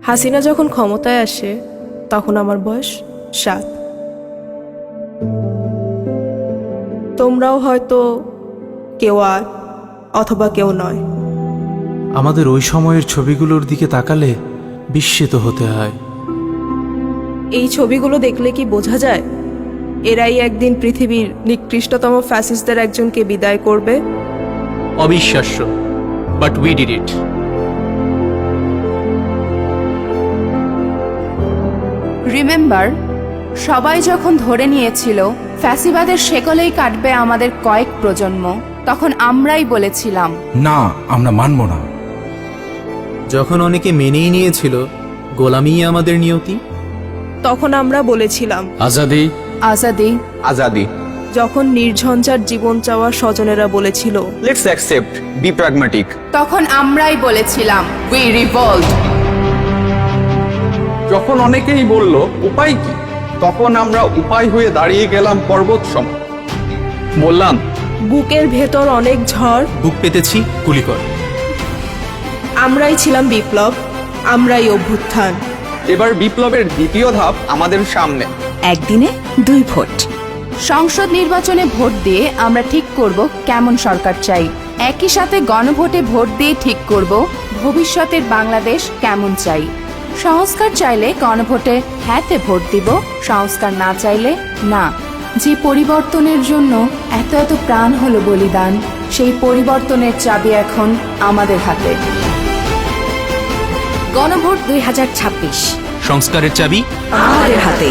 হাসিনা যখন ক্ষমতায় আসে তখন আমার বয়স 7। তোমরাও হয়তো কেউ 8 অথবা কেউ 9। আমাদের ওই সময়ের ছবিগুলোর দিকে তাকালে বিস্মিত হতে হয়। এই ছবিগুলো দেখলে কি বোঝা যায় এরাই একদিন পৃথিবীর নিকৃষ্টতম ফ্যাসিস্টদের একজনকে বিদায় করবে? অবিশ্বাস্য, but we did it. Remember, সবাই যখন ধরে নিয়েছিল ফ্যাসিবাদের শেকলেই কাটবে আমাদের কয়েক প্রজন্ম, তখন আমরাই বলেছিলাম না, আমরা মানব না। যখন অনেকে মেনেই নিয়েছিল গোলামিই আমাদের নিয়তি, তখন আমরা বলেছিলাম আজাদি আজাদি। আজাদি। যখন নির্ঝঞ্ঝাট জীবন চাওয়া স্বজনেরা বলেছিল লেটস অ্যাকসেপ্ট, বি প্র্যাগম্যাটিক। তখন আমরাই বলেছিলাম উই রিভল্ট। যখন অনেকেই বলল উপায় কি, তখন আমরা উপায় হয়ে দাঁড়িয়ে গেলাম পর্বত সম। বললাম বুকের ভেতর অনেক ঝড়, বুক পেতেছি গুলি কর। আমরাই ছিলাম বিপ্লব, আমরাই অভ্যুত্থান। এবার বিপ্লবের দ্বিতীয় ধাপ আমাদের সামনে। একদিনে 2 ভোট। সংসদ নির্বাচনে ভোট দিয়ে আমরা ঠিক করব কেমন সরকার চাই। একই সাথে গণভোটে ভোট দিয়ে ঠিক করব ভবিষ্যতের বাংলাদেশ কেমন চাই। সংস্কার চাইলে গণভোটে হ্যাঁতে ভোট দিব, সংস্কার না চাইলে না। যে পরিবর্তনের জন্য এত এত প্রাণ হলো বলিদান, সেই পরিবর্তনের চাবি এখন আমাদের হাতে। গণভোট 2026 সংস্কারের চাবি আমাদের হাতে।